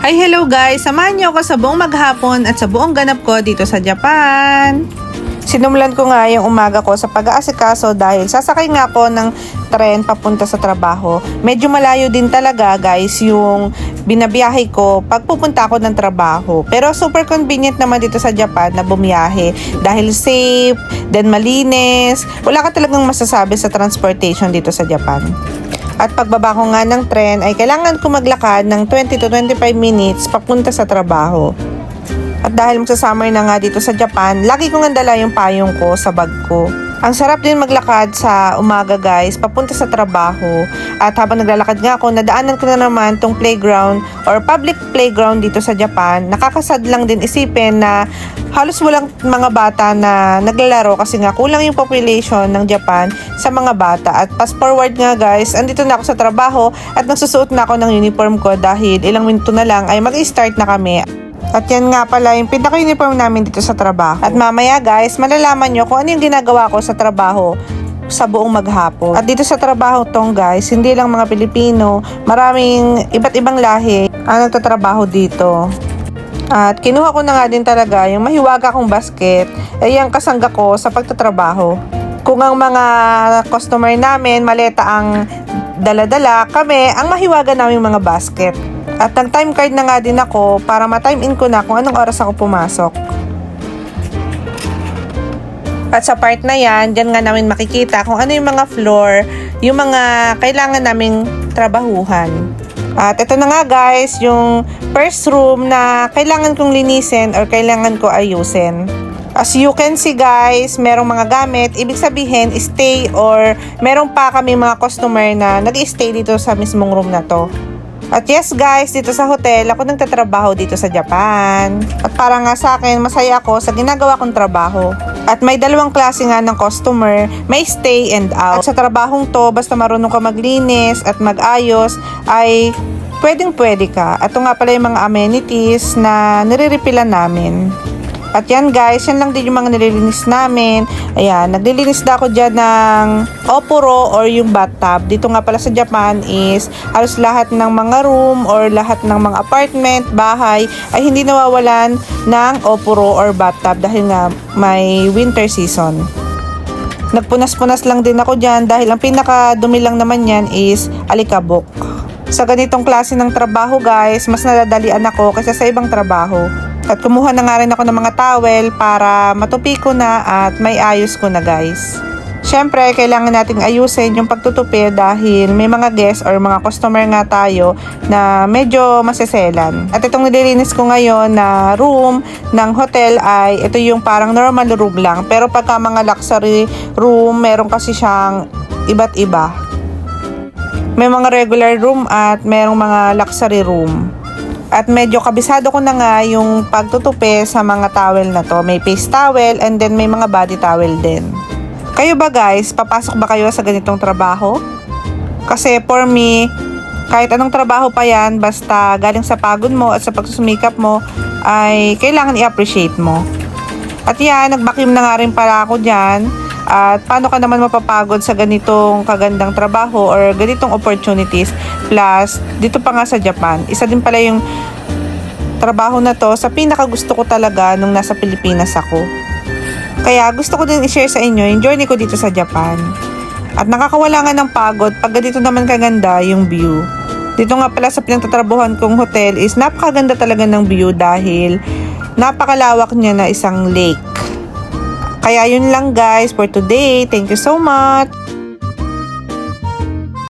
Hi, hello guys! Samahan niyo ako sa buong maghapon at sa buong ganap ko dito sa Japan. Sinumulan ko nga yung umaga ko sa pag-aasikaso dahil sasakay nga ako ng tren papunta sa trabaho. Medyo malayo din talaga guys yung binabiyahe ko pag pupunta ako ng trabaho. Pero super convenient naman dito sa Japan na bumiyahe dahil safe, then malinis. Wala ka talagang masasabi sa transportation dito sa Japan. At pagbaba ko nga ng tren ay kailangan ko maglakad ng 20 to 25 minutes papunta sa trabaho. At dahil magsa-summer na nga dito sa Japan, lagi ko nga dala yung payong ko sa bag ko. Ang sarap din maglakad sa umaga guys, papunta sa trabaho. At habang naglalakad nga ako, nadaanan ko na naman tong playground or public playground dito sa Japan. Nakakasad lang din isipin na halos walang mga bata na naglalaro kasi nga kulang yung population ng Japan sa mga bata. At fast forward nga guys, andito na ako sa trabaho at nagsusuot na ako ng uniform ko dahil ilang minuto na lang ay mag-start na kami. At yan nga pala yung pinaka-uniform namin dito sa trabaho. At mamaya guys, malalaman nyo kung ano yung ginagawa ko sa trabaho sa buong maghapon. At dito sa trabaho tong guys, hindi lang mga Pilipino, maraming iba't ibang lahi ang nagtatrabaho dito. At kinuha ko na nga din talaga yung mahiwaga kong basket, ay yung kasangga ko sa pagtatrabaho. Kung ang mga customer namin, maleta ang dala-dala, kami ang mahiwaga namin mga basket. At nag-time card na nga din ako para ma-time in ko na kung anong oras ako pumasok. At sa part na yan, dyan nga namin makikita kung ano yung mga floor, yung mga kailangan naming trabahuhan. At ito na nga guys, yung first room na kailangan kong linisin or kailangan ko ayusin. As you can see guys, merong mga gamit, ibig sabihin stay or merong pa kami mga customer na nag-stay dito sa mismong room na to. At yes guys, dito sa hotel, ako nagtatrabaho dito sa Japan. At para nga sa akin, masaya ako sa ginagawa kong trabaho. At may dalawang klase nga ng customer, may stay and out. At sa trabahong to, basta marunong ka maglinis at mag-ayos, ay pwedeng-pwede ka. At ito nga pala yung mga amenities na nire-refilan namin. At yan guys, yan lang din yung mga nililinis namin. Ayan, naglilinis na ako dyan ng opuro or yung bathtub. Dito nga pala sa Japan is halos lahat ng mga room or lahat ng mga apartment, bahay ay hindi nawawalan ng opuro or bathtub dahil nga may winter season. Nagpunas-punas lang din ako dyan dahil ang pinakadumi lang naman yan is alikabok. Sa ganitong klase ng trabaho guys, mas nadadalian ako kaysa sa ibang trabaho. At kumuha na nga rin ako ng mga towel para matupi ko na at may ayos ko na guys. Syempre, kailangan nating ayusin yung pagtutupi dahil may mga guests or mga customer nga tayo na medyo maseselan. At itong nililinis ko ngayon na room ng hotel ay ito yung parang normal room lang. Pero pagka mga luxury room, meron kasi siyang iba't iba. May mga regular room at merong mga luxury room. At medyo kabisado ko na nga yung pagtutupi sa mga towel na to. May face towel and then may mga body towel din. Kayo ba guys, papasok ba kayo sa ganitong trabaho? Kasi for me, kahit anong trabaho pa yan, basta galing sa pagod mo at sa pagsusumikap mo, ay kailangan i-appreciate mo. At yan, nag-vacuum na nga rin pala ako dyan. At paano ka naman mapapagod sa ganitong kagandang trabaho or ganitong opportunities. Plus, dito pa nga sa Japan, isa din pala yung trabaho na to sa pinakagusto ko talaga nung nasa Pilipinas ako. Kaya gusto ko din i-share sa inyo yung journey ko dito sa Japan. At nakakawala nga ng pagod pag ganito naman kaganda yung view. Dito nga pala sa pinagtatrabuhan kong hotel is napakaganda talaga ng view dahil napakalawak niya na isang lake. Kaya yun lang guys for today. Thank you so much!